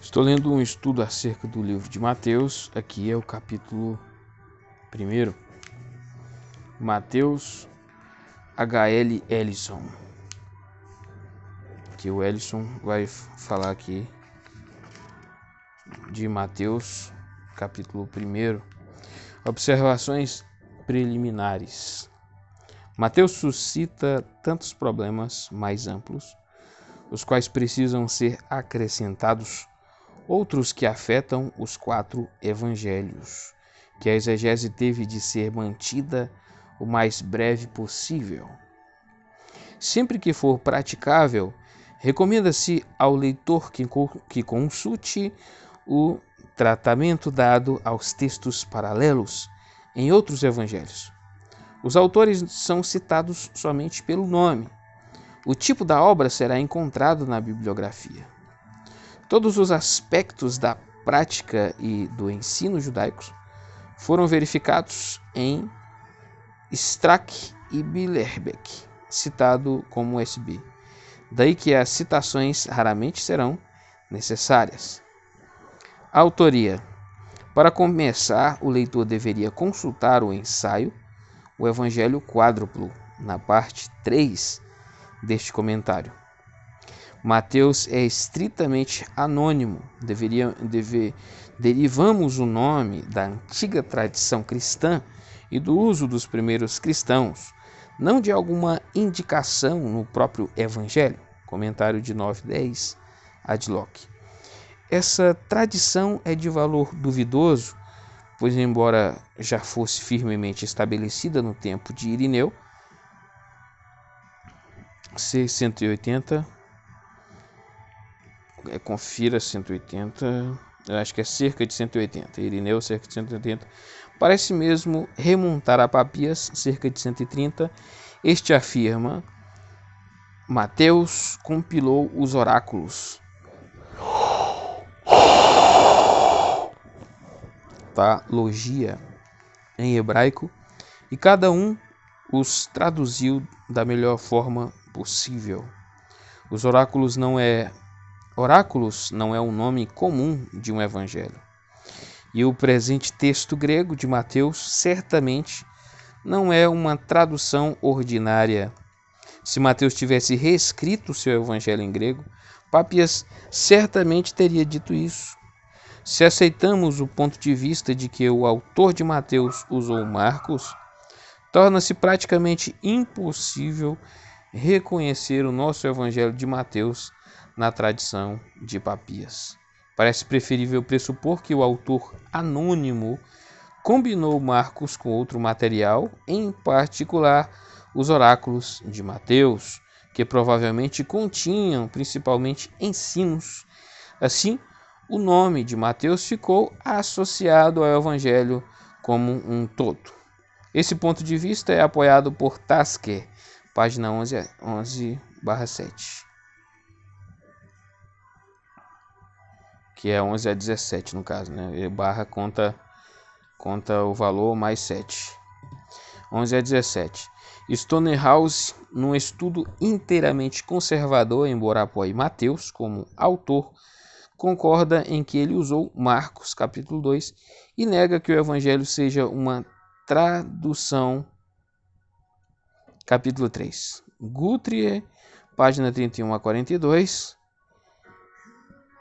Estou lendo um estudo acerca do livro de Mateus. Aqui é o capítulo 1. Mateus H.L. Ellison. Que o Ellison vai falar aqui de Mateus, capítulo 1. Observações preliminares. Mateus suscita tantos problemas mais amplos, os quais precisam ser acrescentados, outros que afetam os 4 evangelhos, que a exegese teve de ser mantida o mais breve possível. Sempre que for praticável, recomenda-se ao leitor que consulte o tratamento dado aos textos paralelos em outros evangelhos. Os autores são citados somente pelo nome. O tipo da obra será encontrado na bibliografia. Todos os aspectos da prática e do ensino judaicos foram verificados em Strach e Billerbeck, citado como SB. Daí que as citações raramente serão necessárias. Autoria. Para começar, o leitor deveria consultar o ensaio, o Evangelho Quádruplo, na parte 3 deste comentário. Mateus é estritamente anônimo. Derivamos o nome da antiga tradição cristã e do uso dos primeiros cristãos, não de alguma indicação no próprio Evangelho. Comentário de 9:10, Adlock. Essa tradição é de valor duvidoso, pois, embora já fosse firmemente estabelecida no tempo de Irineu, C. 180, confira 180, eu acho que é cerca de 180, Irineu cerca de 180, parece mesmo remontar a Papias, cerca de 130. Este afirma: Mateus compilou os oráculos, logia em hebraico, e cada um os traduziu da melhor forma possível. Os oráculos não é um nome comum de um evangelho. E o presente texto grego de Mateus certamente não é uma tradução ordinária. Se Mateus tivesse reescrito seu evangelho em grego, Papias certamente teria dito isso. Se aceitamos o ponto de vista de que o autor de Mateus usou Marcos, torna-se praticamente impossível reconhecer o nosso evangelho de Mateus na tradição de Papias. Parece preferível pressupor que o autor anônimo combinou Marcos com outro material, em particular os oráculos de Mateus, que provavelmente continham principalmente ensinos. Assim, o nome de Mateus ficou associado ao evangelho como um todo. Esse ponto de vista é apoiado por Tasker, página 11/7. Que é 11 a 17 no caso, né? E barra conta o valor mais 7. 11 a 17. Stonehouse, num estudo inteiramente conservador, embora apoie Mateus como autor, concorda em que ele usou Marcos, capítulo 2, e nega que o evangelho seja uma tradução, capítulo 3. Guthrie, página 31 a 42,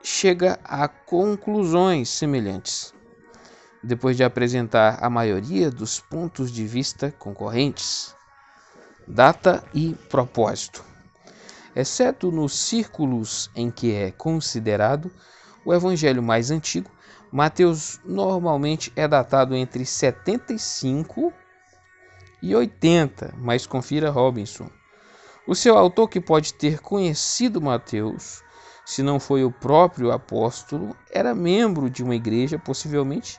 chega a conclusões semelhantes, depois de apresentar a maioria dos pontos de vista concorrentes, data e propósito. Exceto nos círculos em que é considerado o evangelho mais antigo, Mateus normalmente é datado entre 75 e 80, mas confira Robinson. O seu autor, que pode ter conhecido Mateus, se não foi o próprio apóstolo, era membro de uma igreja, possivelmente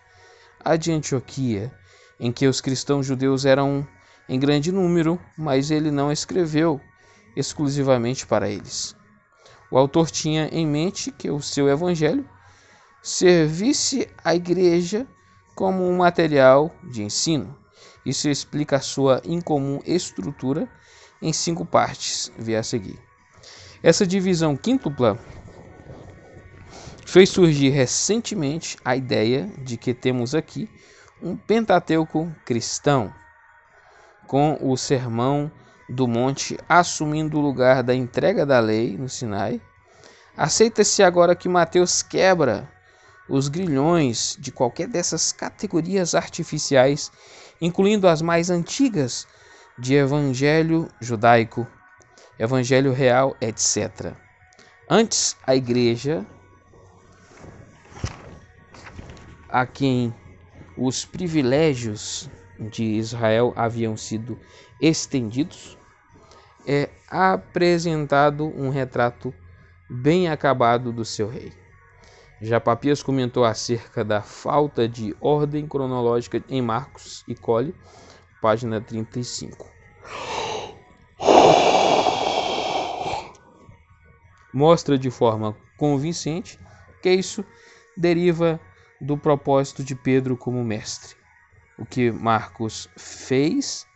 a de Antioquia, em que os cristãos judeus eram em grande número, mas ele não escreveu exclusivamente para eles. O autor tinha em mente que o seu evangelho servisse à igreja como um material de ensino. Isso explica a sua incomum estrutura em 5 partes, vê a seguir. Essa divisão quíntupla fez surgir recentemente a ideia de que temos aqui um Pentateuco cristão, com o Sermão do Monte assumindo o lugar da entrega da lei no Sinai. Aceita-se agora que Mateus quebra os grilhões de qualquer dessas categorias artificiais, incluindo as mais antigas de evangelho judaico, evangelho real, etc. Antes, a igreja, a quem os privilégios de Israel haviam sido estendidos, é apresentado um retrato bem acabado do seu rei. Já Papias comentou acerca da falta de ordem cronológica em Marcos e Cole, página 35. Mostra de forma convincente que isso deriva do propósito de Pedro como mestre. O que Marcos fez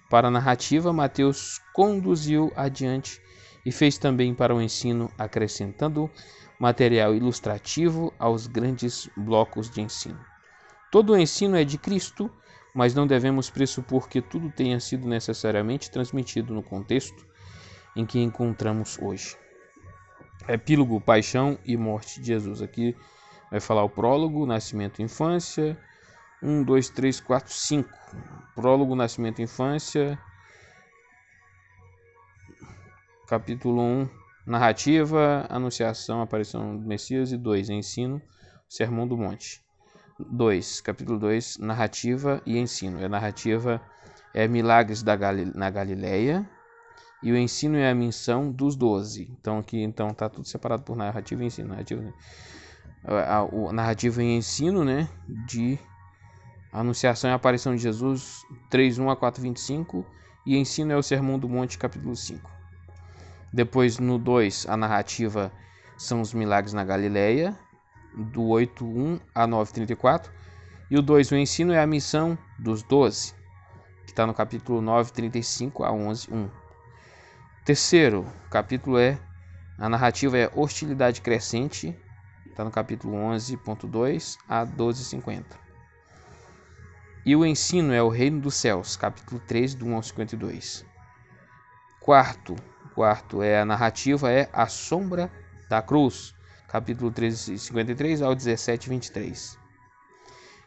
para a narrativa, Mateus conduziu adiante e fez também para o ensino, acrescentando material ilustrativo aos grandes blocos de ensino. Todo o ensino é de Cristo, mas não devemos pressupor que tudo tenha sido necessariamente transmitido no contexto em que encontramos hoje. Epílogo, paixão e morte de Jesus. Aqui vai falar o prólogo, nascimento e infância. 1, 2, 3, 4, 5. Prólogo, nascimento e infância. Capítulo 1, narrativa, anunciação, aparição do Messias. E 2, ensino, sermão do monte. 2, capítulo 2, narrativa e ensino. A narrativa é milagres na Galileia. E o ensino é a missão dos 12. Então aqui está tudo separado por narrativa e ensino. Narrativa e ensino, né, de anunciação e aparição de Jesus, 3:1 a 4:25. E ensino é o Sermão do Monte, capítulo 5. Depois, no 2, a narrativa são os milagres na Galileia, do 8:1 a 9:34. E o 2, o ensino é a missão dos 12, que está no capítulo 9:35 a 11:1. Terceiro capítulo a narrativa é hostilidade crescente, está no capítulo 11.2 a 12:50. E o ensino é o reino dos céus, capítulo 3, do 1 ao 52. Quarto a narrativa é a sombra da cruz, capítulo 13:53 ao 17:23.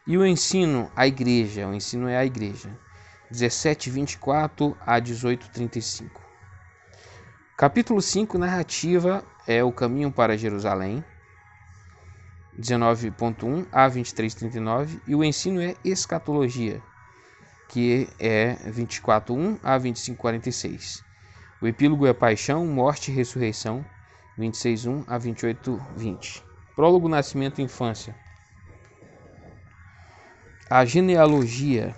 E o ensino é a igreja, 17:24 a 18:35. Capítulo 5, narrativa, é o caminho para Jerusalém, 19.1 a 23:39, e o ensino é escatologia, que é 24:1 a 25:46. O epílogo é paixão, morte e ressurreição, 26:1 a 28:20. Prólogo, nascimento e infância. A genealogia,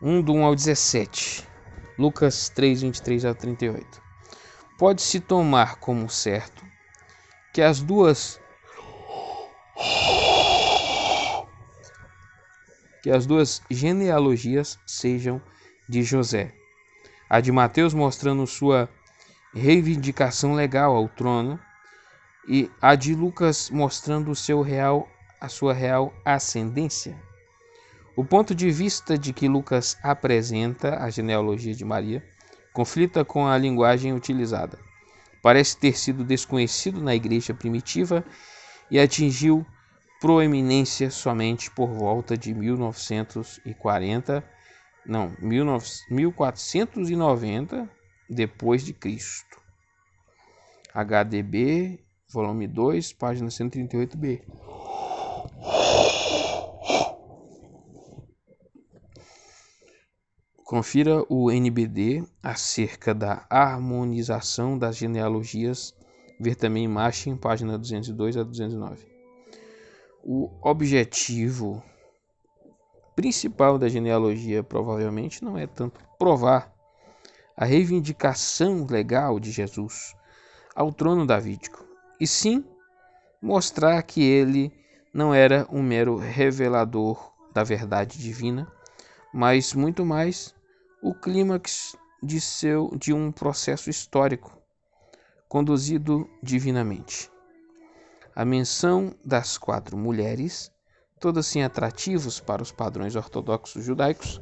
1 do 1 ao 17, Lucas 3:23 a 38. Pode-se tomar como certo que as duas genealogias sejam de José. A de Mateus mostrando sua reivindicação legal ao trono e a de Lucas mostrando a sua real ascendência. O ponto de vista de que Lucas apresenta a genealogia de Maria conflita com a linguagem utilizada. Parece ter sido desconhecido na igreja primitiva e atingiu proeminência somente por volta de 1490 depois de Cristo. HDB, volume 2, página 138b. Confira o NBD acerca da harmonização das genealogias, ver também Machin, página 202 a 209. O objetivo principal da genealogia provavelmente não é tanto provar a reivindicação legal de Jesus ao trono davídico, e sim mostrar que ele não era um mero revelador da verdade divina, mas muito mais o clímax de um processo histórico conduzido divinamente. A menção das 4 mulheres, todas sim atrativos para os padrões ortodoxos judaicos,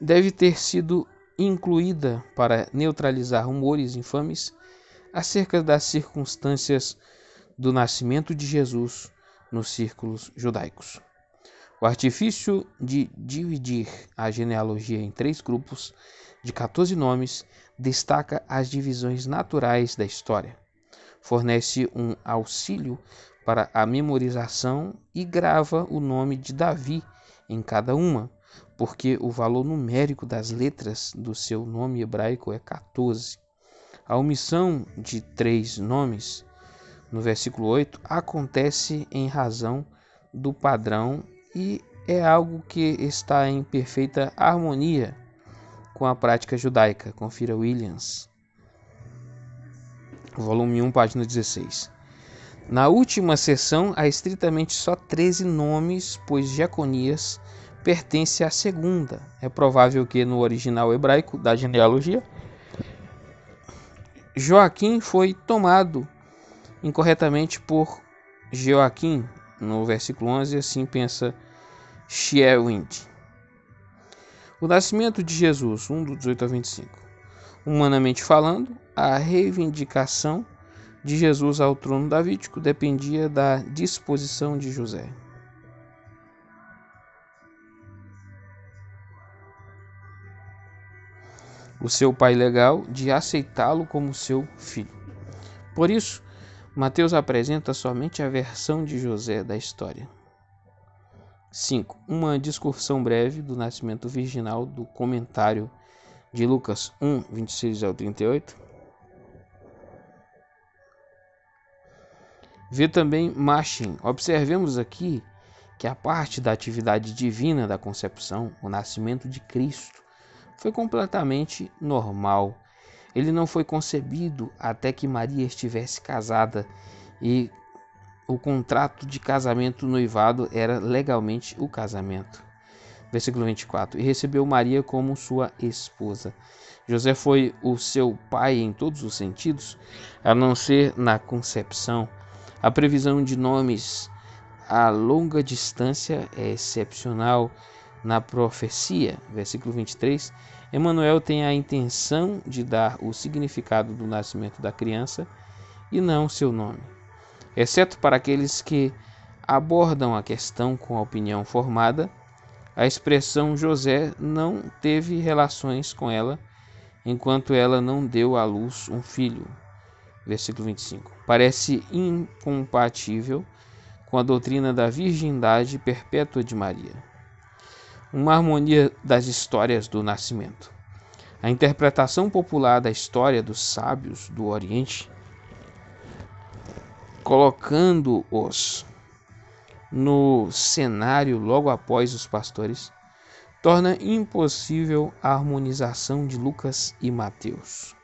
deve ter sido incluída para neutralizar rumores infames acerca das circunstâncias do nascimento de Jesus nos círculos judaicos. O artifício de dividir a genealogia em 3 grupos de 14 nomes destaca as divisões naturais da história, fornece um auxílio para a memorização e grava o nome de Davi em cada uma, porque o valor numérico das letras do seu nome hebraico é 14. A omissão de 3 nomes no versículo 8 acontece em razão do padrão e é algo que está em perfeita harmonia com a prática judaica. Confira Williams, volume 1, página 16. Na última seção, há estritamente só 13 nomes, pois Jeconias pertence à segunda. É provável que no original hebraico da genealogia, Joaquim foi tomado incorretamente por Joaquim, no versículo 11, assim pensa Shearwind. O nascimento de Jesus, 1 do 18 a 25. Humanamente falando, a reivindicação de Jesus ao trono davídico dependia da disposição de José. O seu pai legal de aceitá-lo como seu filho. Por isso, Mateus apresenta somente a versão de José da história. 5. Uma discussão breve do nascimento virginal do comentário de Lucas 1, 26 ao 38. Vê também Machen. Observemos aqui que a parte da atividade divina da concepção, o nascimento de Cristo, foi completamente normal. Ele não foi concebido até que Maria estivesse casada e o contrato de casamento noivado era legalmente o casamento. Versículo 24. E recebeu Maria como sua esposa. José foi o seu pai em todos os sentidos, a não ser na concepção. A previsão de nomes a longa distância é excepcional na profecia. Versículo 23. Emanuel tem a intenção de dar o significado do nascimento da criança e não seu nome. Exceto para aqueles que abordam a questão com a opinião formada, a expressão José não teve relações com ela enquanto ela não deu à luz um filho. Versículo 25. Parece incompatível com a doutrina da virgindade perpétua de Maria. Uma harmonia das histórias do nascimento. A interpretação popular da história dos sábios do Oriente, colocando-os no cenário logo após os pastores, torna impossível a harmonização de Lucas e Mateus.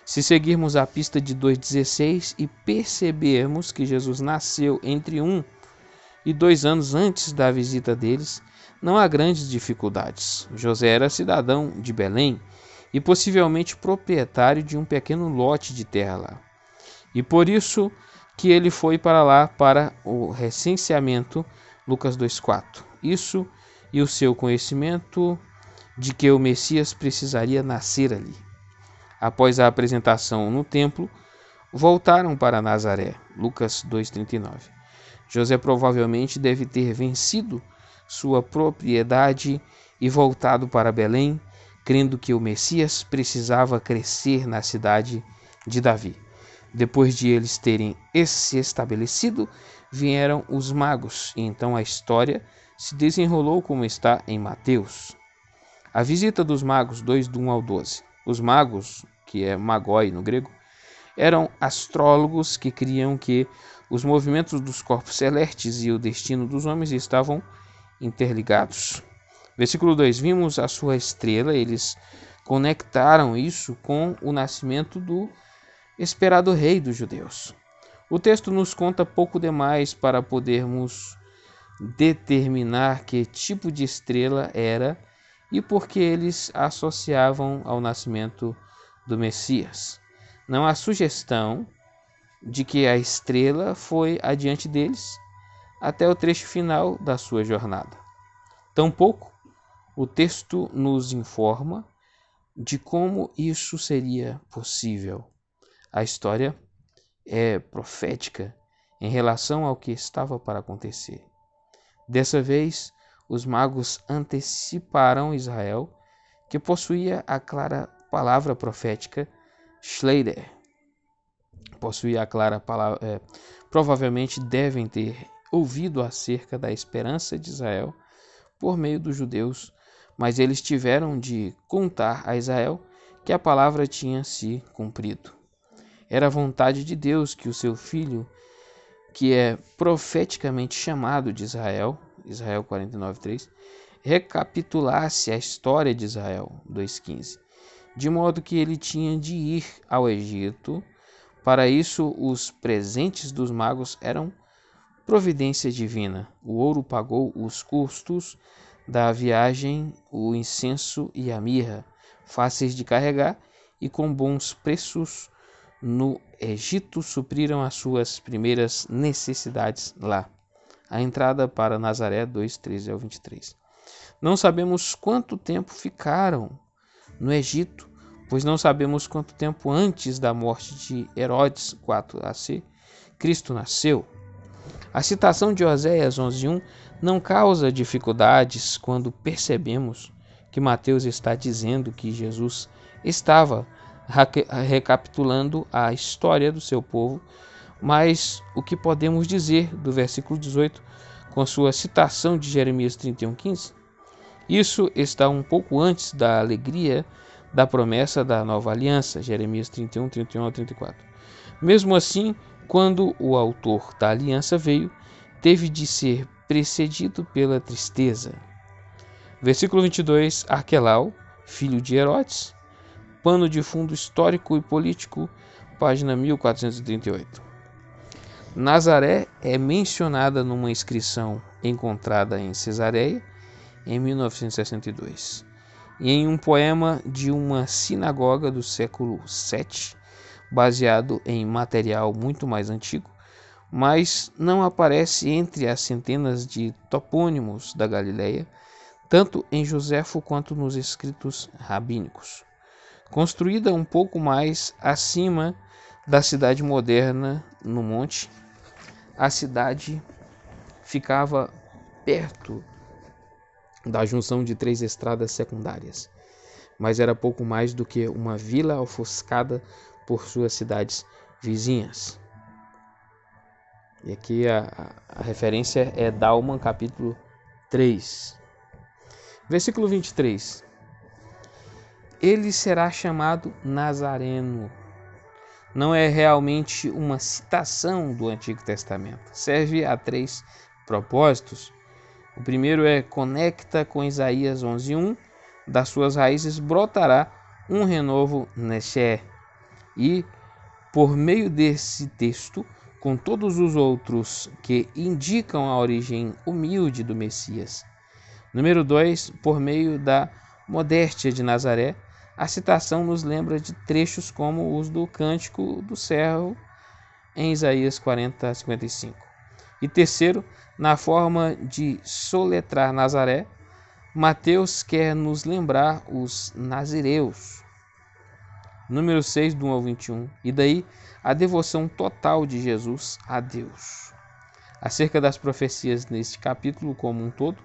Se seguirmos a pista de 2,16 e percebermos que Jesus nasceu entre 1 e 2 anos antes da visita deles, não há grandes dificuldades. José era cidadão de Belém e possivelmente proprietário de um pequeno lote de terra lá. E por isso que ele foi para lá para o recenseamento, Lucas 2,4. Isso e o seu conhecimento de que o Messias precisaria nascer ali. Após a apresentação no templo, voltaram para Nazaré, Lucas 2,39. José provavelmente deve ter vencido sua propriedade e voltado para Belém, crendo que o Messias precisava crescer na cidade de Davi. Depois de eles terem se estabelecido, vieram os magos, e então a história se desenrolou como está em Mateus. A visita dos magos, 2 do 1 ao 12. Os magos, que é magoi no grego, eram astrólogos que criam que os movimentos dos corpos celestes e o destino dos homens estavam interligados. Versículo 2. Vimos a sua estrela, eles conectaram isso com o nascimento do esperado rei dos judeus. O texto nos conta pouco demais para podermos determinar que tipo de estrela era e por que eles associavam ao nascimento do Messias. Não há sugestão de que a estrela foi adiante deles até o trecho final da sua jornada. Tampouco o texto nos informa de como isso seria possível. A história é profética em relação ao que estava para acontecer. Dessa vez, os magos anteciparam Israel, que possuía a clara palavra profética Schleider. Provavelmente devem ter ouvido acerca da esperança de Israel por meio dos judeus, mas eles tiveram de contar a Israel que a palavra tinha se cumprido. Era a vontade de Deus que o seu filho, que é profeticamente chamado de Israel, Israel 49:3, recapitulasse a história de Israel, 2:15, de modo que ele tinha de ir ao Egito. Para isso, os presentes dos magos eram providência divina. O ouro pagou os custos da viagem, o incenso e a mirra, fáceis de carregar e com bons preços no Egito, supriram as suas primeiras necessidades lá. A entrada para Nazaré, 2:13-23. Não sabemos quanto tempo ficaram no Egito, pois não sabemos quanto tempo antes da morte de Herodes, 4 AC, Cristo nasceu. A citação de Oséias 11:1 não causa dificuldades quando percebemos que Mateus está dizendo que Jesus estava recapitulando a história do seu povo, mas o que podemos dizer do versículo 18 com sua citação de Jeremias 31:15? Isso está um pouco antes da alegria da promessa da nova aliança, Jeremias 31:31-34. Mesmo assim, quando o autor da aliança veio, teve de ser precedido pela tristeza. Versículo 22, Arquelau, filho de Herodes, pano de fundo histórico e político, página 1438. Nazaré é mencionada numa inscrição encontrada em Cesareia, em 1962, e em um poema de uma sinagoga do século VII, baseado em material muito mais antigo, mas não aparece entre as centenas de topônimos da Galileia, tanto em Joséfo quanto nos escritos rabínicos. Construída um pouco mais acima da cidade moderna, no monte, a cidade ficava perto da junção de 3 estradas secundárias, mas era pouco mais do que uma vila ofuscada por suas cidades vizinhas. E aqui a referência é Dalman, capítulo 3. Versículo 23. Ele será chamado Nazareno. Não é realmente uma citação do Antigo Testamento. Serve a 3 propósitos. O primeiro é conecta com Isaías 11:1, das suas raízes brotará um renovo Nesher. E, por meio desse texto, com todos os outros que indicam a origem humilde do Messias. Número 2, por meio da modéstia de Nazaré, a citação nos lembra de trechos como os do Cântico do Servo, em Isaías 40:55. E terceiro, na forma de soletrar Nazaré, Mateus quer nos lembrar os nazireus. Número 6, do 1 ao 21. E daí, a devoção total de Jesus a Deus. Acerca das profecias neste capítulo como um todo,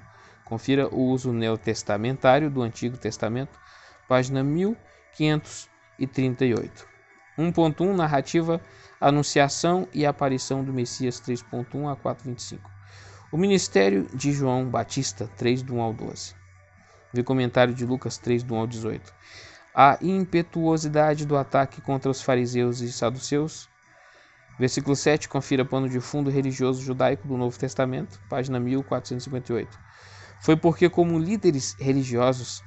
confira o uso neotestamentário do Antigo Testamento, página 1538. 1.1 Narrativa, Anunciação e Aparição do Messias 3.1 a 4.25. O Ministério de João Batista 3 do 1 ao 12. Vê comentário de Lucas 3 do 1 ao 18. A impetuosidade do ataque contra os fariseus e saduceus. Versículo 7, confira pano de fundo religioso judaico do Novo Testamento, página 1458. Foi porque, como líderes religiosos,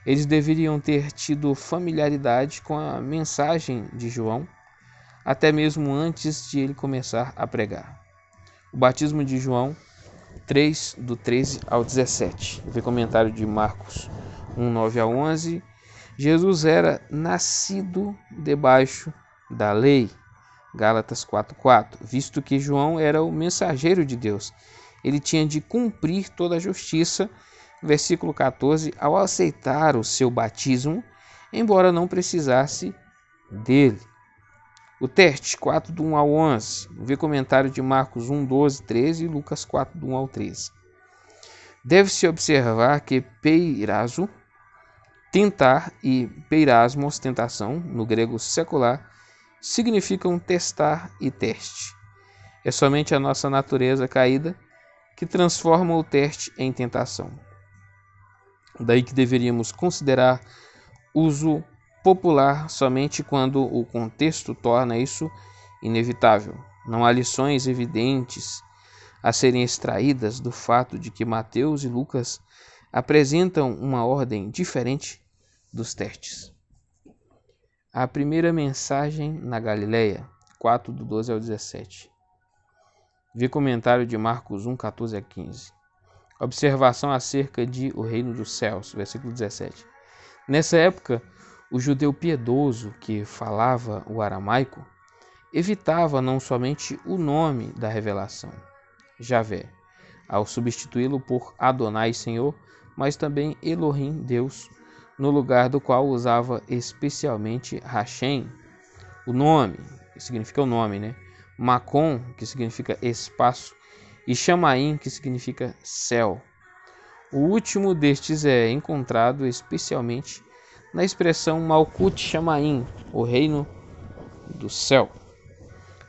eles deveriam ter tido familiaridade com a mensagem de João, até mesmo antes de ele começar a pregar. O batismo de João 3, do 13 ao 17. Vê comentário de Marcos 1, 9 a 11. Jesus era nascido debaixo da lei. Gálatas 4:4. Visto que João era o mensageiro de Deus, ele tinha de cumprir toda a justiça. Versículo 14. Ao aceitar o seu batismo, embora não precisasse dele. O teste 4 do 1 ao 11. Vê comentário de Marcos 1, 12, 13 e Lucas 4 do 1 ao 13. Deve-se observar que peirazo, tentar, e peirasmos, tentação, no grego secular, significam testar e teste. É somente a nossa natureza caída que transforma o teste em tentação. Daí que deveríamos considerar uso popular somente quando o contexto torna isso inevitável. Não há lições evidentes a serem extraídas do fato de que Mateus e Lucas apresentam uma ordem diferente dos testes. A primeira mensagem na Galileia, 4 do 12 ao 17. Vê comentário de Marcos 1, 14 a 15. Observação acerca de o reino dos céus, versículo 17. Nessa época, o judeu piedoso que falava o aramaico evitava não somente o nome da revelação, Javé, ao substituí-lo por Adonai, Senhor, mas também Elohim, Deus, no lugar do qual usava especialmente Hashem, o nome, que significa o nome, né? Macom, que significa espaço, e Chamaim, que significa céu. O último destes é encontrado especialmente na expressão Malkut Chamaim, o reino do céu.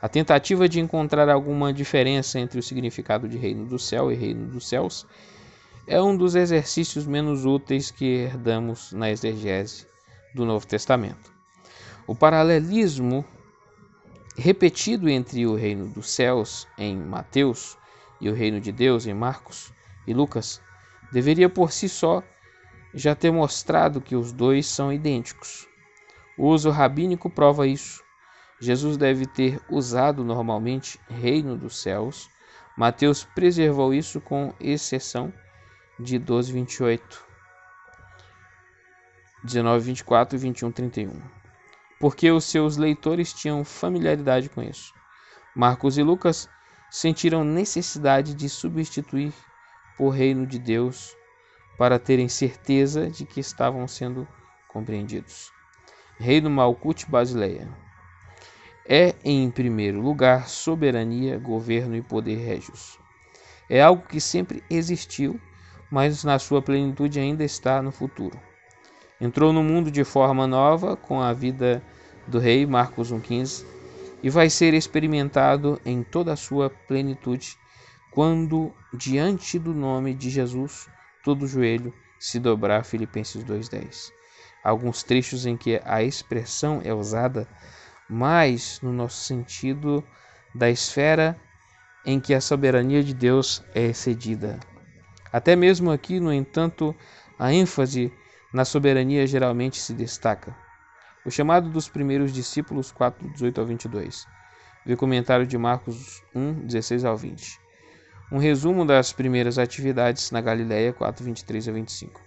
A tentativa de encontrar alguma diferença entre o significado de reino do céu e reino dos céus é um dos exercícios menos úteis que herdamos na exegese do Novo Testamento. O paralelismo repetido entre o reino dos céus em Mateus e o reino de Deus em Marcos e Lucas deveria por si só já ter mostrado que os dois são idênticos. O uso rabínico prova isso. Jesus deve ter usado normalmente reino dos céus. Mateus preservou isso com exceção de 12, 28, 19, 24 e 21, 31. Porque os seus leitores tinham familiaridade com isso. Marcos e Lucas sentiram necessidade de substituir por reino de Deus para terem certeza de que estavam sendo compreendidos. Reino Malkut Basileia é, em primeiro lugar, soberania, governo e poder régios. É algo que sempre existiu, mas na sua plenitude ainda está no futuro. Entrou no mundo de forma nova com a vida do rei, Marcos 1,15, e vai ser experimentado em toda a sua plenitude quando, diante do nome de Jesus, todo joelho se dobrar, Filipenses 2,10. Alguns trechos em que a expressão é usada mais no nosso sentido da esfera em que a soberania de Deus é excedida. Até mesmo aqui, no entanto, a ênfase na soberania geralmente se destaca. O chamado dos primeiros discípulos, 4, 18 ao 22. Vê comentário de Marcos 1, 16 ao 20. Um resumo das primeiras atividades na Galileia, 4, 23 a 25.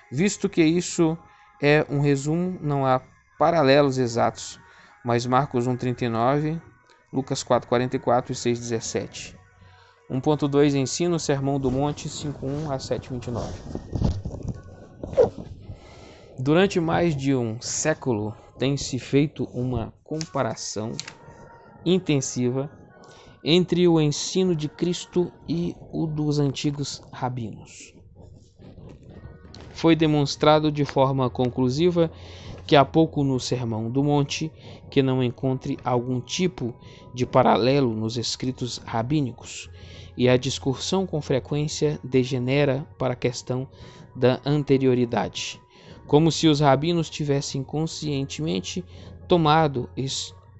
Visto que isso é um resumo, não há paralelos exatos, mas Marcos 1, 39, Lucas 4, 44 e 6, 17. 1.2 Ensino, Sermão do Monte, 5.1 a 7.29. Durante mais de um século tem-se feito uma comparação intensiva entre o ensino de Cristo e o dos antigos rabinos. Foi demonstrado de forma conclusiva que há pouco no Sermão do Monte que não encontre algum tipo de paralelo nos escritos rabínicos, e a discussão com frequência degenera para a questão da anterioridade, como se os rabinos tivessem conscientemente tomado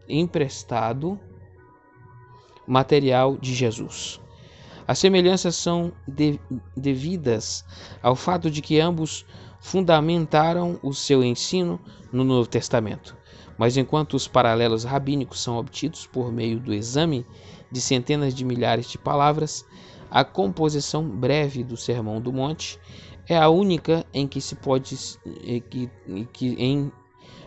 emprestado material de Jesus. As semelhanças são devidas ao fato de que ambos fundamentaram o seu ensino no Novo Testamento, mas enquanto os paralelos rabínicos são obtidos por meio do exame de centenas de milhares de palavras, a composição breve do Sermão do Monte é a única em que se pode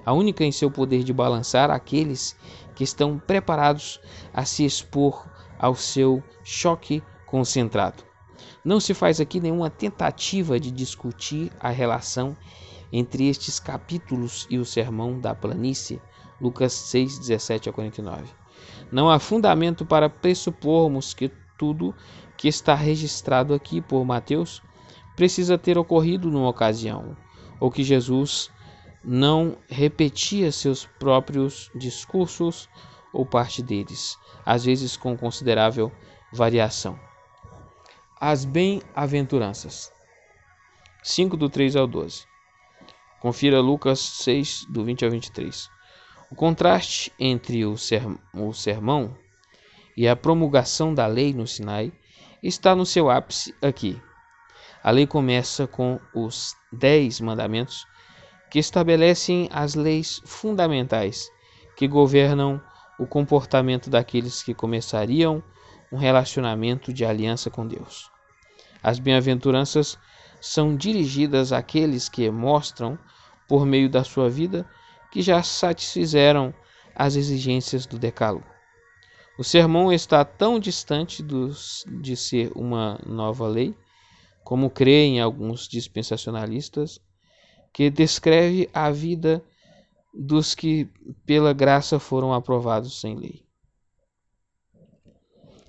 a única em seu poder de balançar aqueles que estão preparados a se expor ao seu choque concentrado. Não se faz aqui nenhuma tentativa de discutir a relação entre estes capítulos e o sermão da planície, Lucas 6, 17 a 49. Não há fundamento para pressupormos que tudo que está registrado aqui por Mateus precisa ter ocorrido numa ocasião, ou que Jesus não repetia seus próprios discursos ou parte deles, às vezes com considerável variação. As bem-aventuranças. 5 do 3 ao 12. Confira Lucas 6, do 20 ao 23. O contraste entre o sermão e a promulgação da lei no Sinai está no seu ápice aqui. A lei começa com os 10 mandamentos que estabelecem as leis fundamentais que governam o comportamento daqueles que começariam um relacionamento de aliança com Deus. As bem-aventuranças são dirigidas àqueles que mostram, por meio da sua vida, que já satisfizeram as exigências do decálogo. O sermão está tão distante de ser uma nova lei, como creem alguns dispensacionalistas, que descreve a vida dos que pela graça foram aprovados sem lei.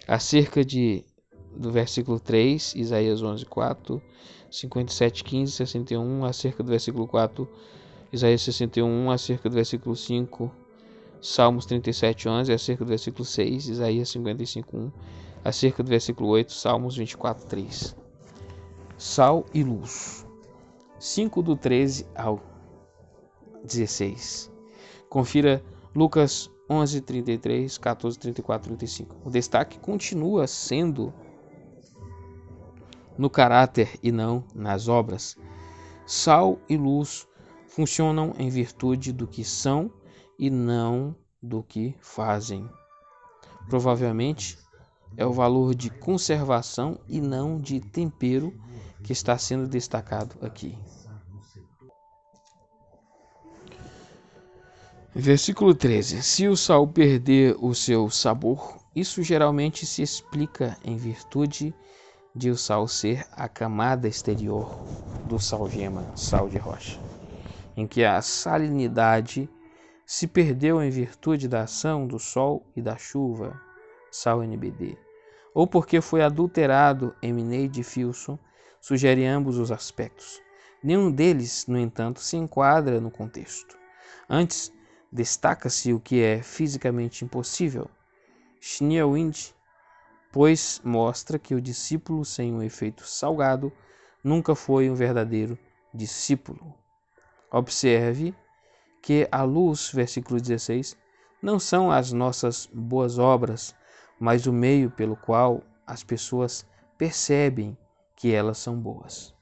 Acerca do versículo 3, Isaías 11, 4, 57, 15, 61, acerca do versículo 4, Isaías 61, acerca do versículo 5, Salmos 37, 11, acerca do versículo 6, Isaías 55, 1, acerca do versículo 8, Salmos 24, 3. Sal e luz. 5 do 13 ao 16. Confira Lucas 11, 33, 14, 34, 35. O destaque continua sendo no caráter e não nas obras. Sal e luz funcionam em virtude do que são e não do que fazem. Provavelmente é o valor de conservação e não de tempero que está sendo destacado aqui. Versículo 13. Se o sal perder o seu sabor, isso geralmente se explica em virtude de o sal ser a camada exterior do salgema, sal de rocha, em que a salinidade se perdeu em virtude da ação do sol e da chuva, sal NBD, ou porque foi adulterado, Eminade Filson, sugere ambos os aspectos. Nenhum deles, no entanto, se enquadra no contexto. Antes, destaca-se o que é fisicamente impossível. Schneewind, pois mostra que o discípulo sem um efeito salgado nunca foi um verdadeiro discípulo. Observe que a luz, versículo 16, não são as nossas boas obras, mas o meio pelo qual as pessoas percebem que elas são boas.